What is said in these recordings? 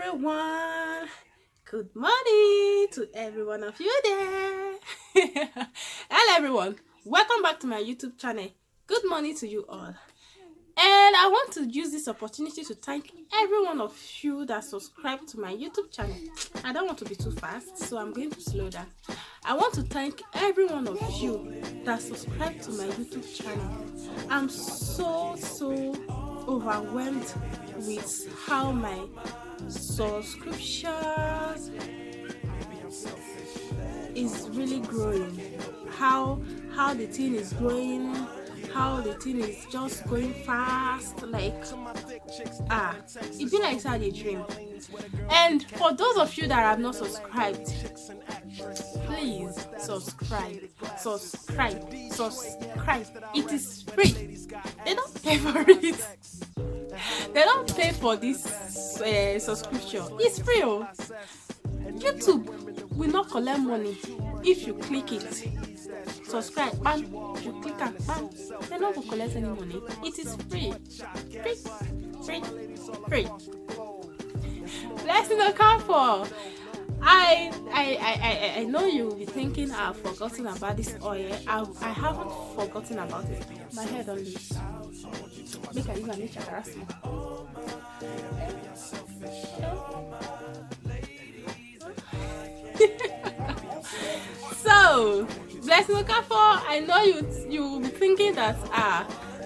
everyone. Good morning to every one of you there. Hello everyone. Welcome back to my YouTube channel. Good morning to you all. And I want to use this opportunity to thank every one of you that subscribe to my YouTube channel. I don't want to be too fast, so I'm going to slow down. I want to thank every one of you that subscribe to my YouTube channel. I'm so overwhelmed with how my subscriptions is really growing. How the thing is growing, how the thing is just going fast, like it be like a dream. And for those of you that have not subscribed, please subscribe. It is free. They don't pay for it. They don't pay for this subscription. It's free. YouTube will not collect money if you click it. Subscribe, bam, you click and bam. They don't collect any money. It is free. Free. Blessing the comfort. I know you'll be thinking I've forgotten about this oil. I haven't forgotten about it. My hair don't loose. Make I use a nature harassment. So, Blessing Okafor, I know you will be thinking that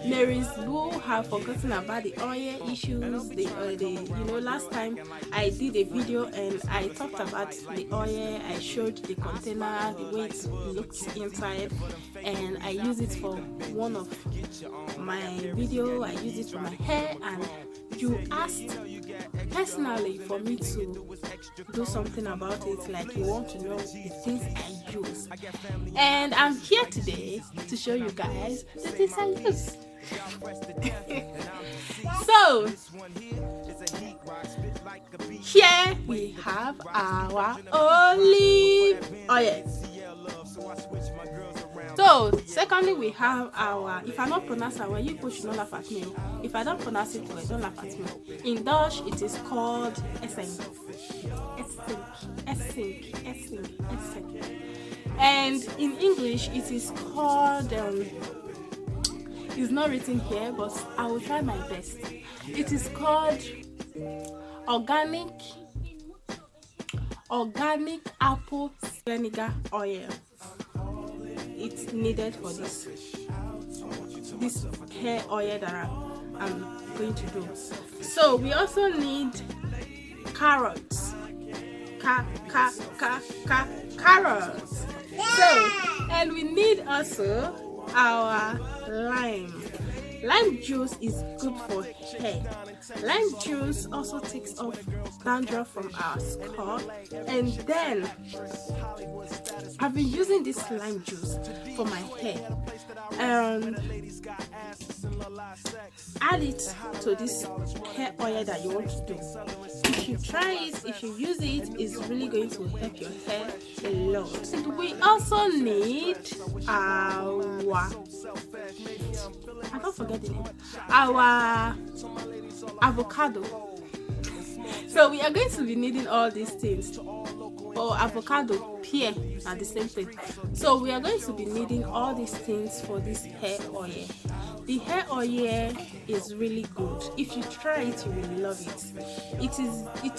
Mary's Boo have forgotten about the oil issues. Last time I did a video and I talked about the oil. I showed the container, the way it looks inside, and I use it for one of my video. I use it for my hair, and you asked personally for me to do something about it, like you want to know the things I use. And I'm here today to show you guys the things I use. So here we have our olive oil. So secondly, we have our, if I don't pronounce our, you should not laugh at me. If I don't pronounce it well, don't laugh at me. In Dutch it is called essence. And in English it is called it's not written here, but I will try my best. It is called organic apple vinegar oil. It's needed for this hair oil that I'm going to do. So we also need carrots. Carrots. So, and we need also our lime. Lime juice is good for hair. Lime juice also takes off dandruff from our scalp. And then I've been using this lime juice for my hair. Add it to this hair oil that you want to do. If you try it, if you use it, it's really going to help your hair a lot. And we also need our, I don't forget the name, our avocado. So we are going to be needing all these things. For avocado, pear are the same thing. So we are going to be needing all these things for this hair oil. The hair oil is really good. If you try it, you will love it. It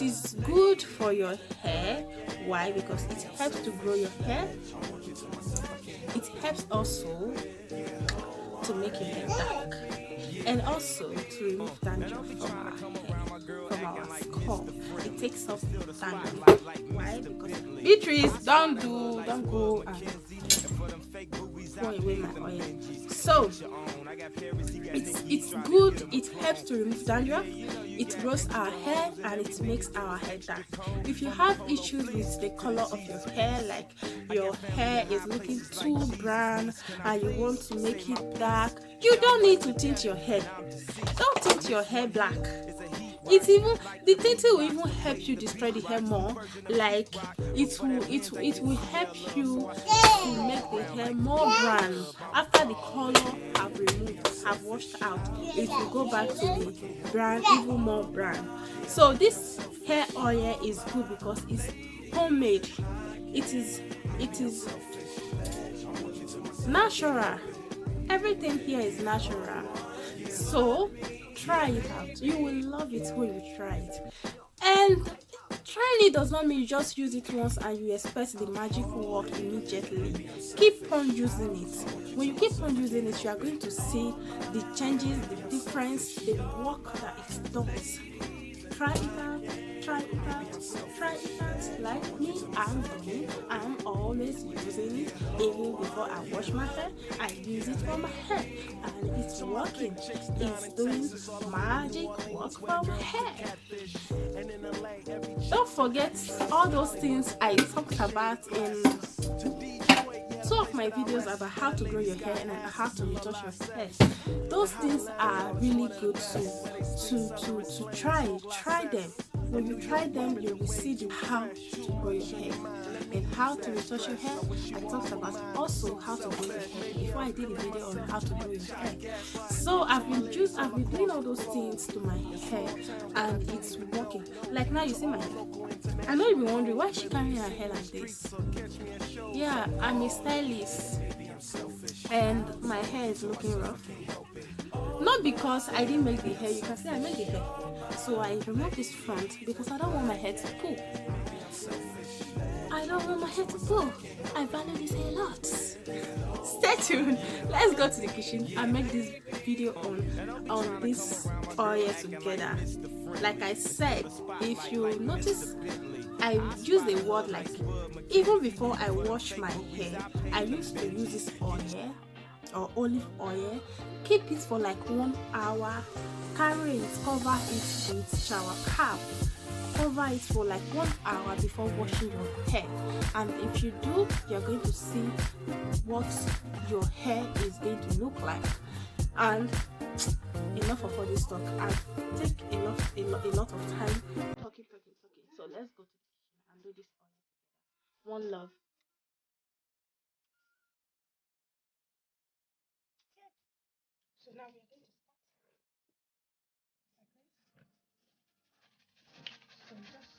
is good for your hair. Why? Because it helps to grow your hair. It helps also to make your hair dark, and also to remove dandruff from our hair, from our scalp. It takes off dandruff. Why? Because Beatrice, don't go and throw away my oil. So it's good. It helps to remove dandruff. It grows our hair and it makes our hair dark. If you have issues with the color of your hair, like your hair is looking too brown and you want to make it dark, you don't need to tint your hair. Don't tint your hair black. It's even, the tinting will even help you destroy the hair more. Like it will help you to make the hair more brown. After the color have washed out, it will go back to the brown, even more brown. So this hair oil is good because it's homemade. It is natural. Everything here is natural. So try it out. You will love it when you try it. And trying it does not mean you just use it once and you expect the magic to work immediately. Keep on using it. When you keep on using it, you are going to see the changes, the difference, the work that it does. Try it out, try it out, try it out. Like me, I'm always using it. Even before I wash my hair, I use it for my hair, and it's working. It's doing magic work for my hair. Don't forget all those things I talked about in two of my videos about how to grow your hair and how to retouch your hair. Those things are really good to try them. When you try them, you will see how to grow your hair and how to retouch your hair. I talked about also how to grow your hair before I did a video on how to grow your hair. So I've been doing all those things to my hair and it's working. Like now you see my hair. I know you've been wondering why is she carrying her hair like this. Yeah, I'm a stylist and my hair is looking rough. Not because I didn't make the hair, you can see I made the hair. So I removed this front because I don't want my hair to pull. I don't want my hair to pull. I value this hair a lot. Stay tuned. Let's go to the kitchen and make this video on this oil together. Like I said, if you notice, I use the word like even before I wash my hair, I used to use this oil or olive oil, keep it for like 1 hour, carry it, cover it with shower cap, cover it for like 1 hour before washing your hair. And if you do, you're going to see what your hair is going to look like. And enough of all this talk. I take a lot of time talking. So let's go to the kitchen and do this oil. One love. So now we're going to so just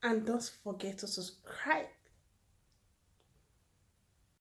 and don't forget to subscribe